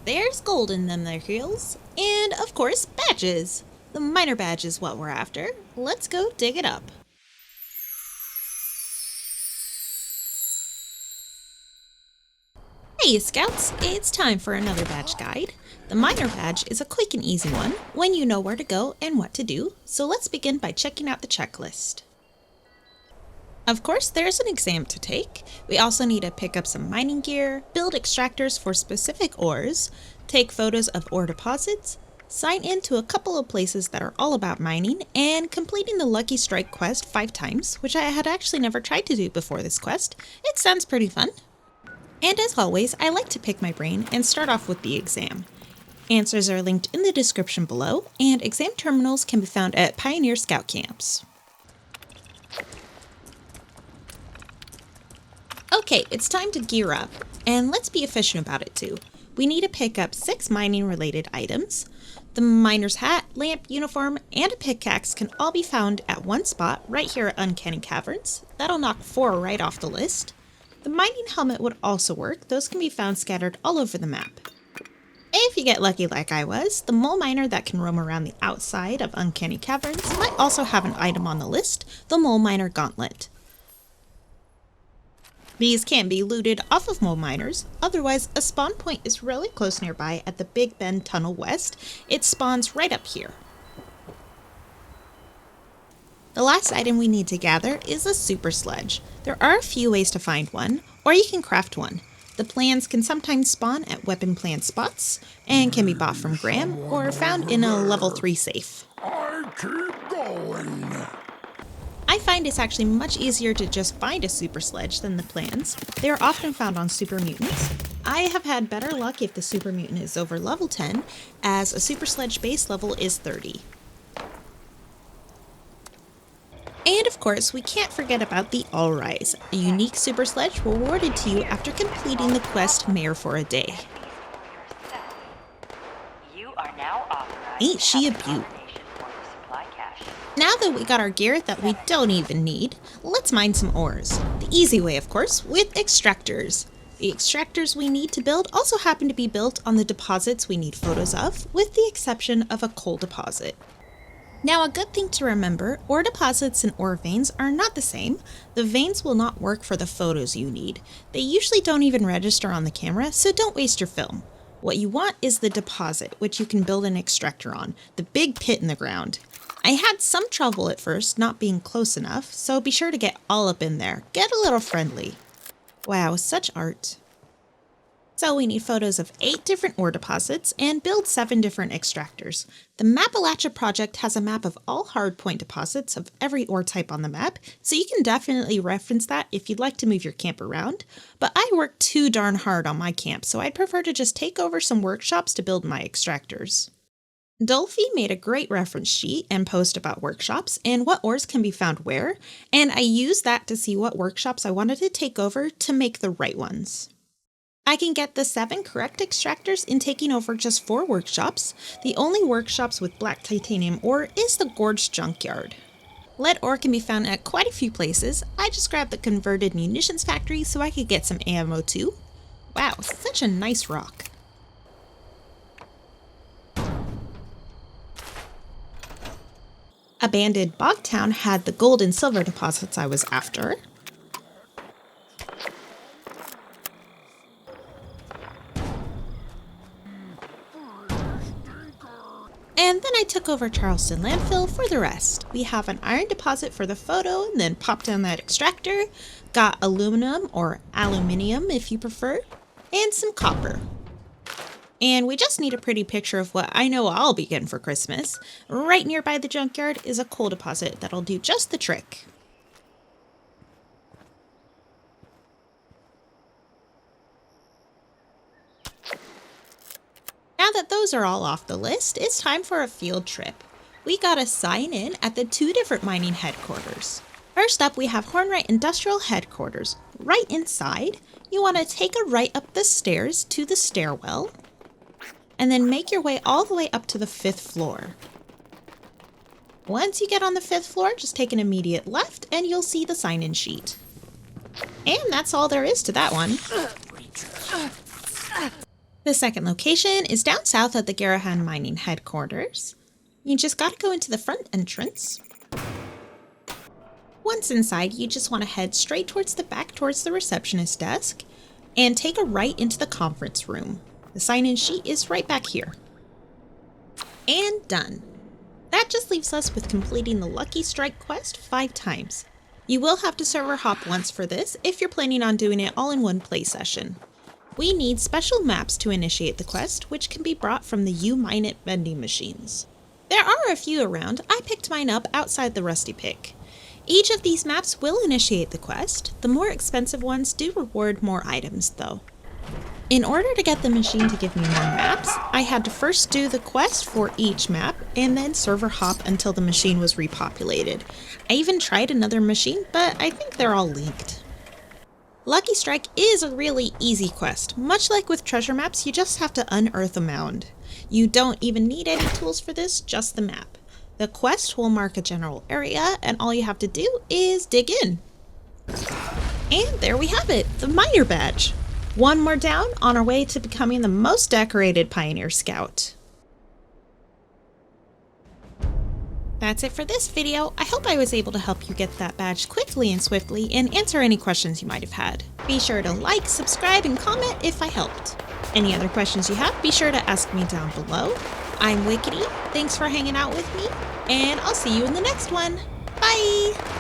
There's gold in them there heels, and of course, badges. The miner badge is what we're after. Let's go dig it up. Hey Scouts, it's time for another badge guide. The miner badge is a quick and easy one when you know where to go and what to do, so let's begin by checking out the checklist. Of course, there's an exam to take. We also need to pick up some mining gear, build extractors for specific ores, take photos of ore deposits, sign in to a couple of places that are all about mining, and completing the Lucky Strike quest 5 times, which I had actually never tried to do before this quest. It sounds pretty fun. And as always, I like to pick my brain and start off with the exam. Answers are linked in the description below, and exam terminals can be found at Pioneer Scout camps. Okay, it's time to gear up, and let's be efficient about it too. We need to pick up 6 mining related items. The miner's hat, lamp, uniform, and a pickaxe can all be found at one spot right here at Uncanny Caverns. That'll knock 4 right off the list. The mining helmet would also work. Those can be found scattered all over the map. If you get lucky like I was, the mole miner that can roam around the outside of Uncanny Caverns might also have an item on the list, the mole miner gauntlet. These can be looted off of mole miners, otherwise a spawn point is really close nearby at the Big Bend Tunnel West. It spawns right up here. The last item we need to gather is a super sledge. There are a few ways to find one, or you can craft one. The plans can sometimes spawn at weapon plant spots, and can be bought from Graham, or found in a level 3 safe. I keep going. I find it's actually much easier to just find a super sledge than the plans. They are often found on super mutants. I have had better luck if the super mutant is over level 10, as a super sledge base level is 30. And of course, we can't forget about the All Rise, a unique super sledge rewarded to you after completing the quest Mayor for a Day. Ain't she a beaut? Now that we got our gear that we don't even need, let's mine some ores. The easy way, of course, with extractors. The extractors we need to build also happen to be built on the deposits we need photos of, with the exception of a coal deposit. Now, a good thing to remember, ore deposits and ore veins are not the same. The veins will not work for the photos you need. They usually don't even register on the camera, so don't waste your film. What you want is the deposit, which you can build an extractor on, the big pit in the ground. I had some trouble at first not being close enough, so be sure to get all up in there. Get a little friendly. Wow, such art. So we need photos of 8 different ore deposits and build 7 different extractors. The Mapalachia project has a map of all hardpoint deposits of every ore type on the map, so you can definitely reference that if you'd like to move your camp around. But I worked too darn hard on my camp, so I'd prefer to just take over some workshops to build my extractors. Dolphy made a great reference sheet and post about workshops and what ores can be found where, and I used that to see what workshops I wanted to take over to make the right ones. I can get the 7 correct extractors in taking over just 4 workshops. The only workshops with black titanium ore is the Gorge Junkyard. Lead ore can be found at quite a few places. I just grabbed the converted munitions factory so I could get some ammo too. Wow, such a nice rock. Abandoned Bogtown had the gold and silver deposits I was after. And then I took over Charleston Landfill for the rest. We have an iron deposit for the photo, and then popped down that extractor. Got aluminum, or aluminium if you prefer, and some copper. And we just need a pretty picture of what I know I'll be getting for Christmas. Right nearby the junkyard is a coal deposit that'll do just the trick. Now that those are all off the list, it's time for a field trip. We gotta sign in at the 2 different mining headquarters. First up, we have Hornwright Industrial Headquarters. Right inside, you want to take a right up the stairs to the stairwell, and then make your way all the way up to the 5th floor. Once you get on the 5th floor, just take an immediate left and you'll see the sign-in sheet. And that's all there is to that one. The second location is down south at the Garahan Mining headquarters. You just gotta go into the front entrance. Once inside, you just want to head straight towards the back towards the receptionist desk and take a right into the conference room. The sign-in sheet is right back here. And done. That just leaves us with completing the Lucky Strike quest 5 times. You will have to server hop once for this if you're planning on doing it all in one play session. We need special maps to initiate the quest, which can be brought from the U-Mine-It vending machines. There are a few around. I picked mine up outside the Rusty Pick. Each of these maps will initiate the quest. The more expensive ones do reward more items, though. In order to get the machine to give me more maps, I had to first do the quest for each map and then server hop until the machine was repopulated. I even tried another machine, but I think they're all linked. Lucky Strike is a really easy quest. Much like with treasure maps, you just have to unearth a mound. You don't even need any tools for this, just the map. The quest will mark a general area, and all you have to do is dig in. And there we have it, the Miner Badge. One more down on our way to becoming the most decorated Pioneer Scout. That's it for this video. I hope I was able to help you get that badge quickly and swiftly and answer any questions you might have had. Be sure to like, subscribe, and comment if I helped. Any other questions you have, be sure to ask me down below. I'm Wickedy, thanks for hanging out with me, and I'll see you in the next one. Bye!